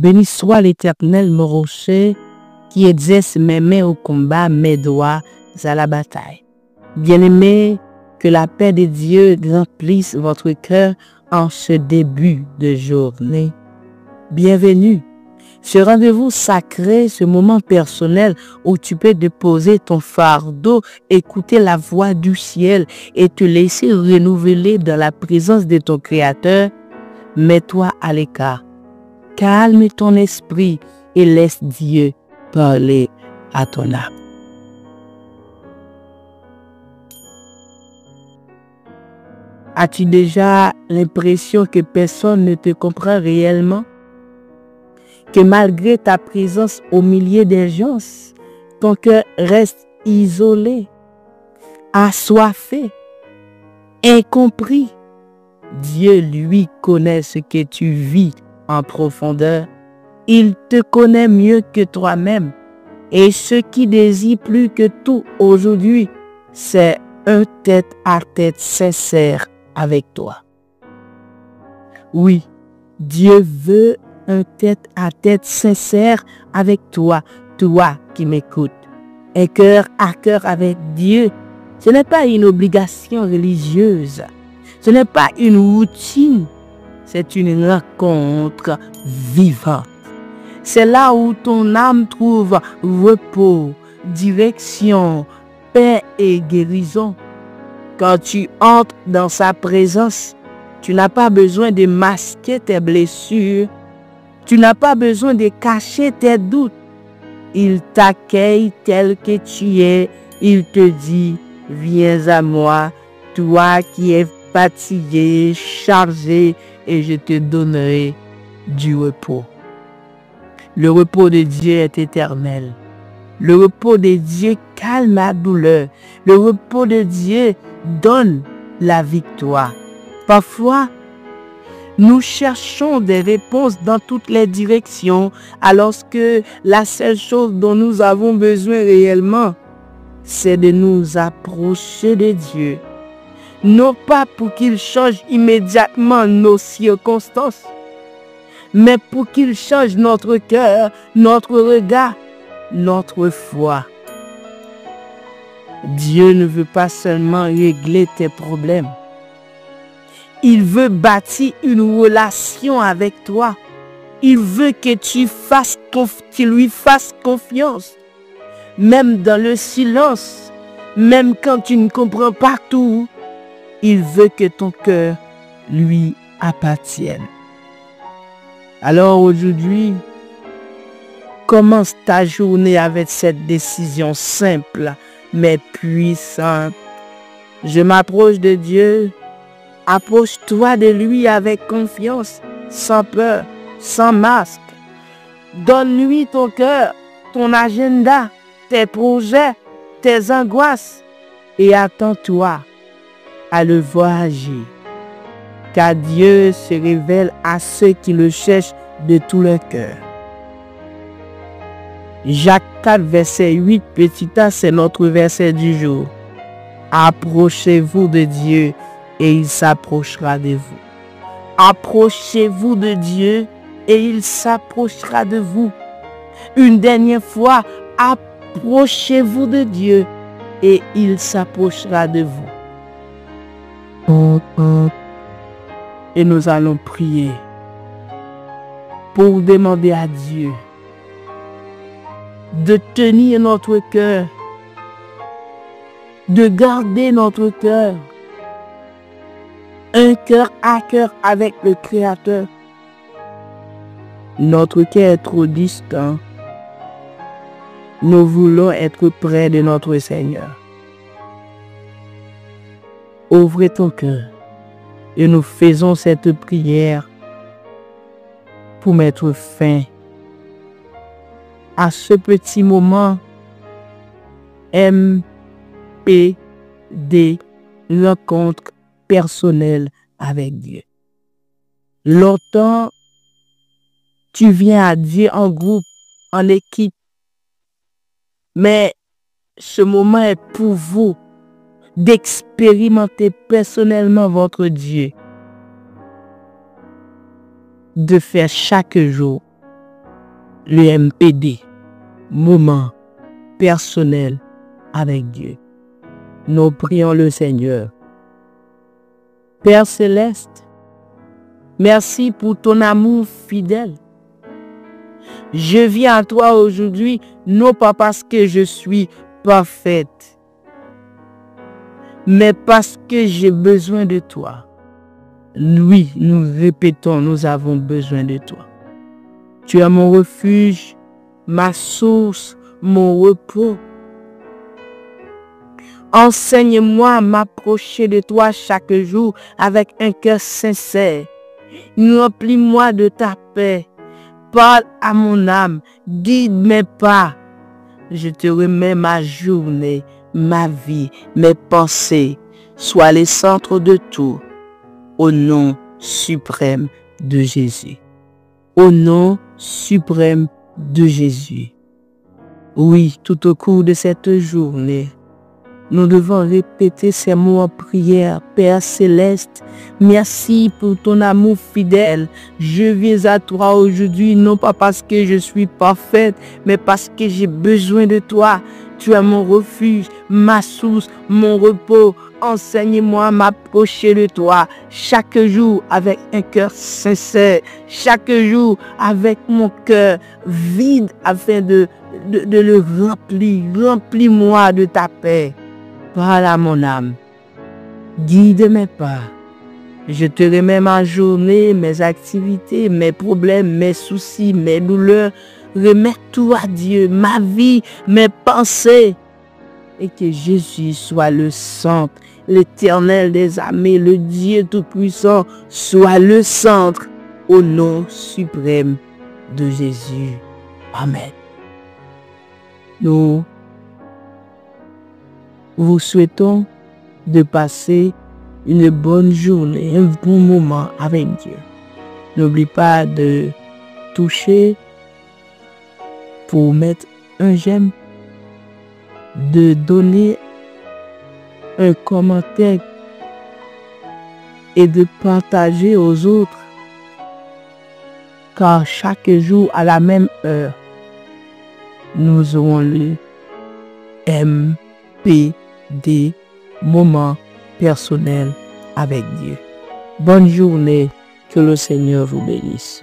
Béni soit l'Éternel, mon rocher, qui exerce mes mains au combat, mes doigts à la bataille. Bien-aimés, que la paix de Dieu remplisse votre cœur en ce début de journée. Bienvenue. Ce rendez-vous sacré, ce moment personnel où tu peux déposer ton fardeau, écouter la voix du ciel et te laisser renouveler dans la présence de ton Créateur, mets-toi à l'écart. Calme ton esprit et laisse Dieu parler à ton âme. As-tu déjà l'impression que personne ne te comprend réellement? Que malgré ta présence au milieu des gens, ton cœur reste isolé, assoiffé, incompris? Dieu, lui, connaît ce que tu vis en profondeur. Il te connaît mieux que toi-même. Et ce qu'il désire plus que tout aujourd'hui, c'est un tête-à-tête sincère avec toi. Oui, Dieu veut un tête-à-tête sincère avec toi, toi qui m'écoutes. Un cœur à cœur avec Dieu, ce n'est pas une obligation religieuse, ce n'est pas une routine, c'est une rencontre vivante. C'est là où ton âme trouve repos, direction, paix et guérison. Quand tu entres dans sa présence, tu n'as pas besoin de masquer tes blessures. Tu n'as pas besoin de cacher tes doutes. Il t'accueille tel que tu es. Il te dit, viens à moi, toi qui es fatigué, chargé, et je te donnerai du repos. Le repos de Dieu est éternel. Le repos de Dieu calme la douleur. Le repos de Dieu donne la victoire. Parfois, nous cherchons des réponses dans toutes les directions, alors que la seule chose dont nous avons besoin réellement, c'est de nous approcher de Dieu. Non pas pour qu'il change immédiatement nos circonstances, mais pour qu'il change notre cœur, notre regard, notre foi. Dieu ne veut pas seulement régler tes problèmes. Il veut bâtir une relation avec toi. Il veut que tu lui fasses confiance. Même dans le silence, même quand tu ne comprends pas tout, il veut que ton cœur lui appartienne. Alors aujourd'hui, commence ta journée avec cette décision simple mais puissante. Je m'approche de Dieu. Approche-toi de lui avec confiance, sans peur, sans masque. Donne-lui ton cœur, ton agenda, tes projets, tes angoisses et attends-toi à le voir agir. Car Dieu se révèle à ceux qui le cherchent de tout leur cœur. Jacques 4, verset 8, petit a, c'est notre verset du jour. Approchez-vous de Dieu et il s'approchera de vous. Approchez-vous de Dieu et il s'approchera de vous. Une dernière fois, approchez-vous de Dieu et il s'approchera de vous. Et nous allons prier pour demander à Dieu de tenir notre cœur, de garder notre cœur, un cœur à cœur avec le Créateur. Notre cœur est trop distant. Nous voulons être près de notre Seigneur. Ouvre ton cœur et nous faisons cette prière pour mettre fin à ce petit moment MPD, rencontre personnelle avec Dieu. Longtemps, tu viens à Dieu en groupe, en équipe, mais ce moment est pour vous d'expérimenter personnellement votre Dieu, de faire chaque jour le MPD, moment personnel avec Dieu. Nous prions le Seigneur. Père céleste, merci pour ton amour fidèle. Je viens à toi aujourd'hui, non pas parce que je suis parfaite, mais parce que j'ai besoin de toi. Oui, nous répétons, nous avons besoin de toi. Tu es mon refuge, ma source, mon repos. Enseigne-moi à m'approcher de toi chaque jour avec un cœur sincère. Remplis-moi de ta paix. Parle à mon âme, guide mes pas. Je te remets ma journée, ma vie, mes pensées. Sois le centre de tout. Au nom suprême de Jésus. Au nom suprême de Jésus. Oui, tout au cours de cette journée, nous devons répéter ces mots en prière. Père céleste, merci pour ton amour fidèle. Je viens à toi aujourd'hui, non pas parce que je suis parfaite, mais parce que j'ai besoin de toi. Tu es mon refuge, ma source, mon repos. Enseigne-moi à m'approcher de toi chaque jour avec un cœur sincère, chaque jour avec mon cœur vide afin de le remplir. Remplis-moi de ta paix. Parle à mon âme, guide mes pas. Je te remets ma journée, mes activités, mes problèmes, mes soucis, mes douleurs. Remets tout à Dieu, ma vie, mes pensées. Et que Jésus soit le centre, l'Éternel des armées, le Dieu Tout-Puissant, soit le centre au nom suprême de Jésus. Amen. Nous vous souhaitons de passer une bonne journée, un bon moment avec Dieu. N'oublie pas de toucher pour mettre un j'aime, de donner un commentaire et de partager aux autres. Car chaque jour à la même heure, nous aurons le MPD, moment personnel avec Dieu. Bonne journée, que le Seigneur vous bénisse.